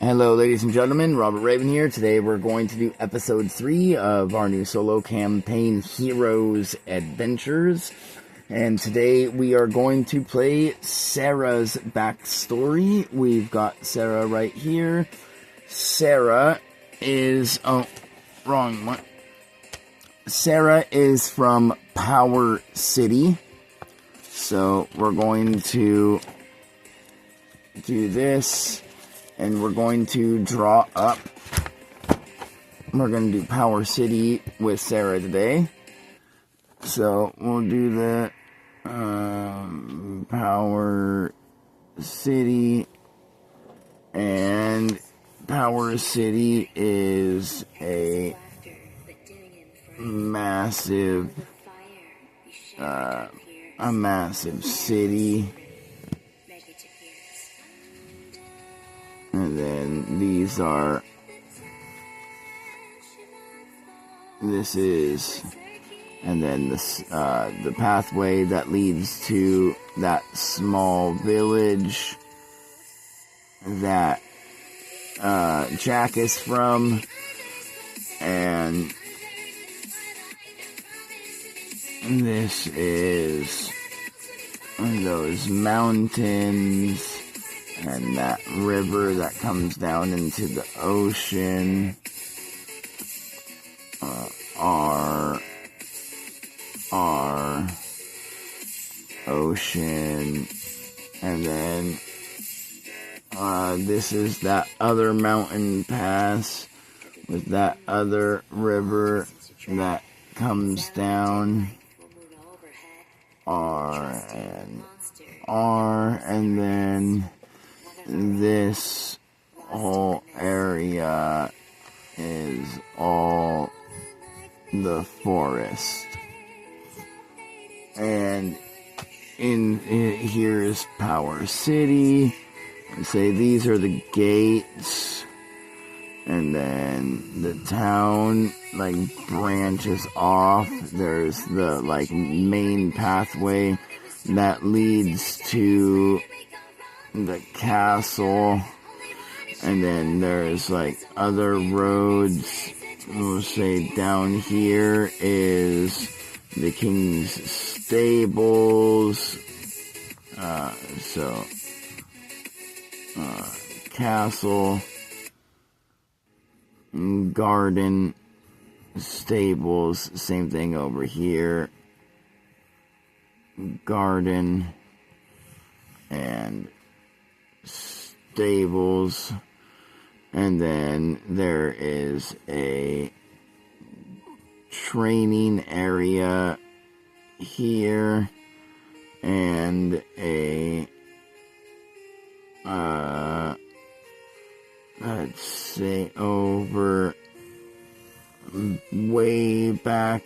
Hello, ladies and gentlemen. Robert Raven here. Today we're going to do episode 3 of our new solo campaign, Heroes Adventures. And today we are going to play Sarah's backstory. We've got Sarah right here. Sarah is... oh, wrong one. Sarah is from Power City. So we're going to do this. And we're going to draw up. We're going to do Power City with Sarah today. So we'll do the Power City. And Power City is a massive city. And then these are, this is, and then this, the pathway that leads to that small village that, Jack is from, and this is those mountains. And that river that comes down into the ocean our ocean. And then this is that other mountain pass with that other river that comes down. And then this whole area is all the forest. And here is Power City. Say these are the gates. And then the town branches off. There's the main pathway that leads to the castle, and then there's other roads. We'll say down here is the king's stables, castle, garden, stables, same thing over here, garden, and stables. And then there is a training area here, and a let's say over way back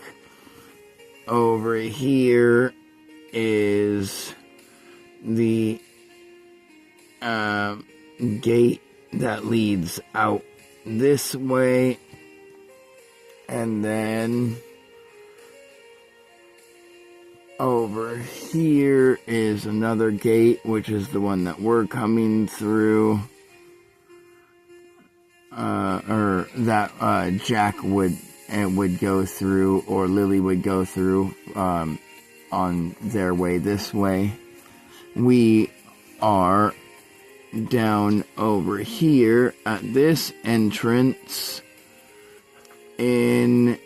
over here is the gate that leads out this way. And then over here is another gate, which is the one that we're coming through, or that Jack would go through, or Lily would go through on their way this way. We are down over here at this entrance in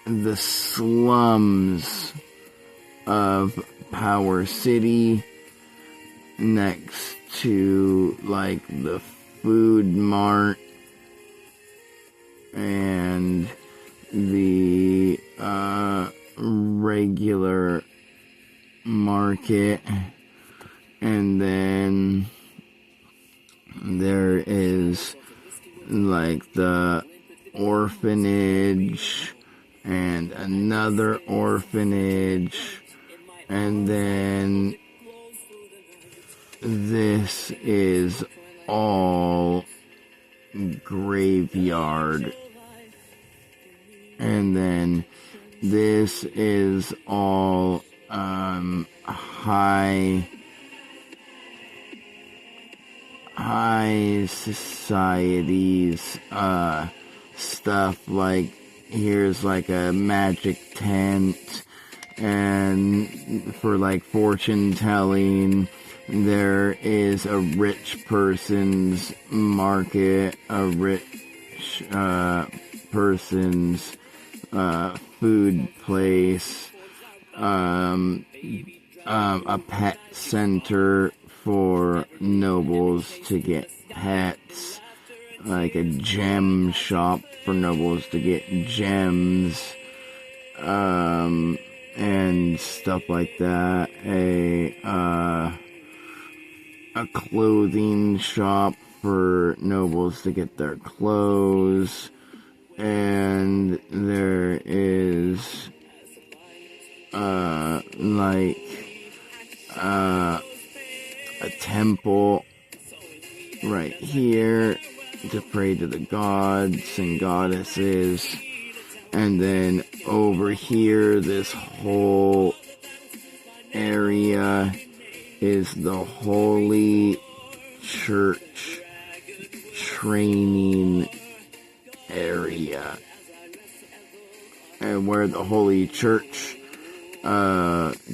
the slums of Power City, next to the food mart and the regular market. And then there is the orphanage and another orphanage, and then this is all graveyard, and then this is all high high society's stuff, like here's like a magic tent, and for like fortune telling. There is a rich person's market, a rich person's food place, a pet center for nobles to get pets, like a gem shop for nobles to get gems, and stuff like that. A clothing shop for nobles to get their clothes, and there is a temple right here to pray to the gods and goddesses, and then over here this whole area is the Holy Church training area, and where the Holy Church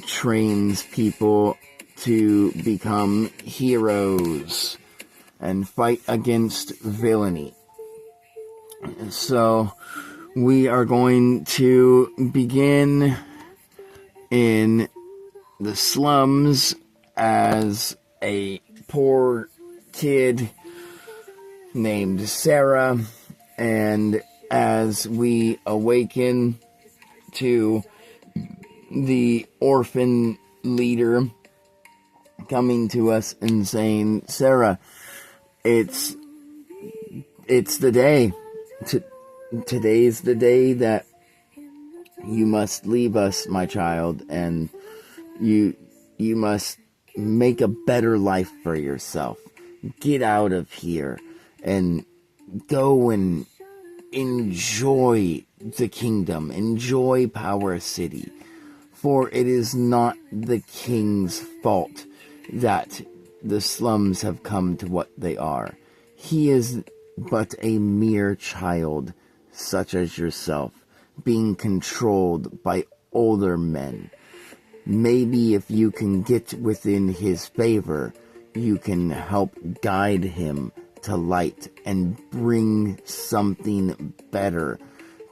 trains people to become heroes and fight against villainy. So we are going to begin in the slums as a poor kid named Sarah, and as we awaken to the orphan leader coming to us and saying, Sarah, it's the day. Today's the day that you must leave us, my child, and you must make a better life for yourself. Get out of here and go and enjoy the kingdom. Enjoy Power City. For it is not the king's fault that the slums have come to what they are. He is but a mere child, such as yourself, being controlled by older men. Maybe if you can get within his favor, you can help guide him to light and bring something better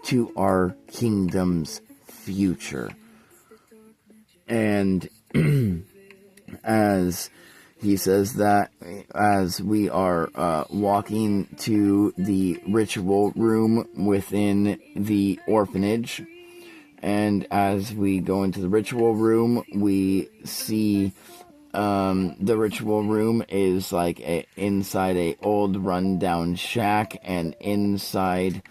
to our kingdom's future. And as he says that, as we are walking to the ritual room within the orphanage, and as we go into the ritual room, we see the ritual room is like inside a old rundown shack, and inside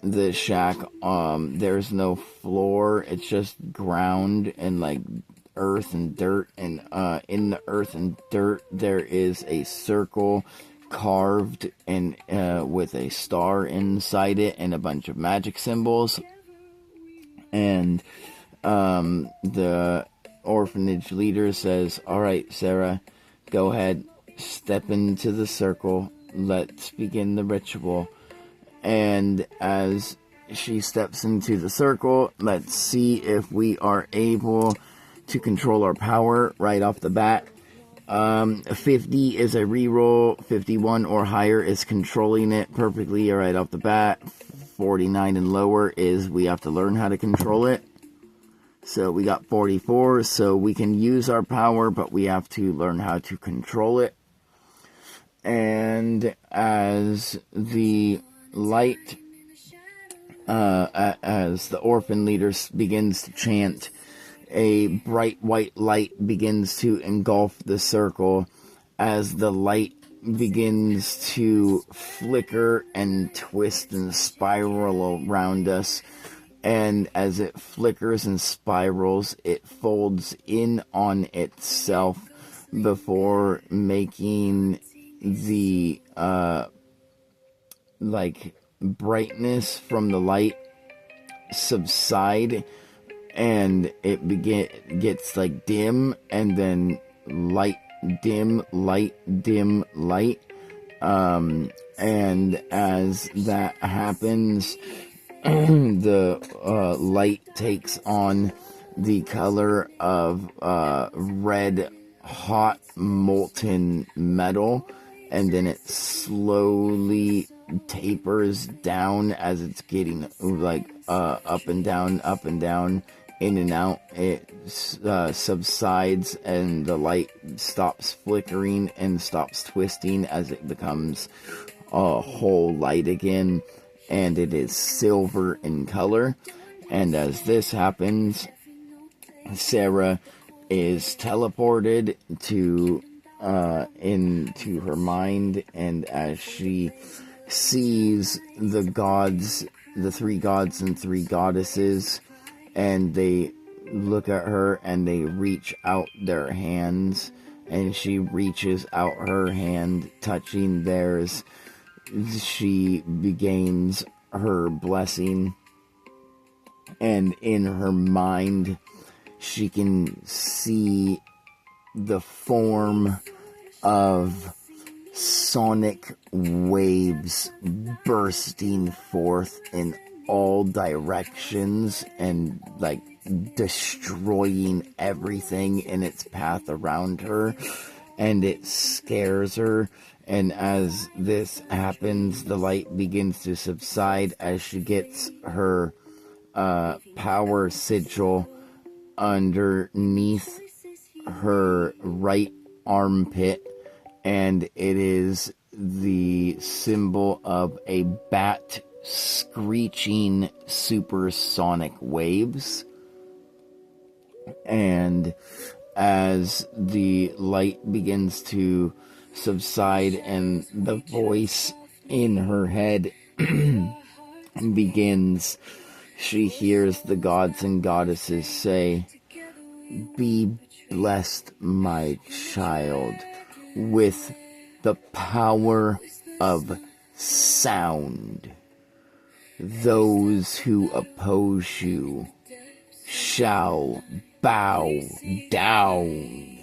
the shack there's no floor, it's just ground and like earth and dirt, and in the earth and dirt there is a circle carved and with a star inside it and a bunch of magic symbols. And the orphanage leader says, all right, Sarah, go ahead, step into the circle, let's begin the ritual. And as she steps into the circle, let's see if we are able to control our power right off the bat. 50 is a reroll, 51 or higher is controlling it perfectly right off the bat. 49 and lower is we have to learn how to control it. So we got 44, so we can use our power, but we have to learn how to control it. And as the light, as the orphan leader begins to chant, a bright white light begins to engulf the circle as the light begins to flicker and twist and spiral around us. And as it flickers and spirals, it folds in on itself before making the like brightness from the light subside, and it gets like dim, and then light, dim, light, dim, light, And as that happens, the light takes on the color of red hot molten metal, and then it slowly tapers down as it's getting like up and down, in and out. It subsides, and the light stops flickering and stops twisting as it becomes a whole light again, and it is silver in color. And as this happens, Sarah is teleported to into her mind, and as she sees the gods, the three gods and three goddesses, and they look at her and they reach out their hands, and she reaches out her hand, touching theirs. She begins her blessing, and in her mind she can see the form of sonic waves bursting forth in all directions and like destroying everything in its path around her, and it scares her. And as this happens, the light begins to subside as she gets her power sigil underneath her right armpit, and it is the symbol of a bat screeching supersonic waves. And as the light begins to subside and the voice in her head begins, she hears the gods and goddesses say, "Be blessed, my child, with the power of sound. Those who oppose you shall bow down."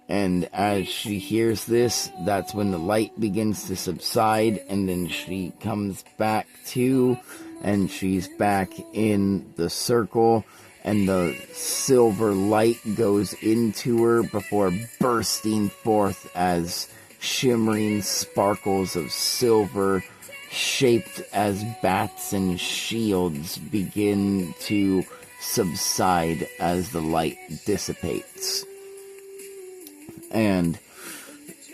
And as she hears this, that's when the light begins to subside, and then she comes back to, and she's back in the circle, and the silver light goes into her before bursting forth as shimmering sparkles of silver shaped as bats and shields begin to subside as the light dissipates. And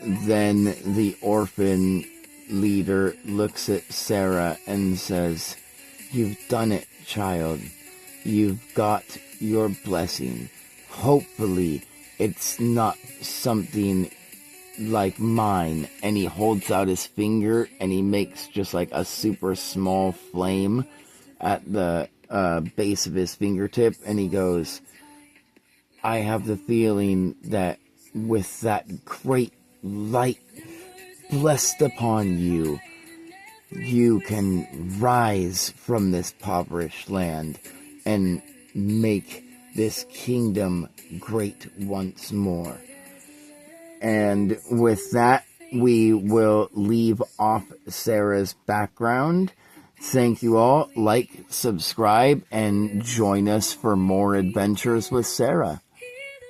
then the orphan leader looks at Sarah and says, "You've done it, child. You've got your blessing. Hopefully it's not something like mine." And he holds out his finger and he makes just like a super small flame at the base of his fingertip, and he goes, "I have the feeling that with that great light blessed upon you, you can rise from this impoverished land and make this kingdom great once more." And with that, we will leave off Sarah's background. Thank you all. Like, subscribe, and join us for more adventures with Sarah.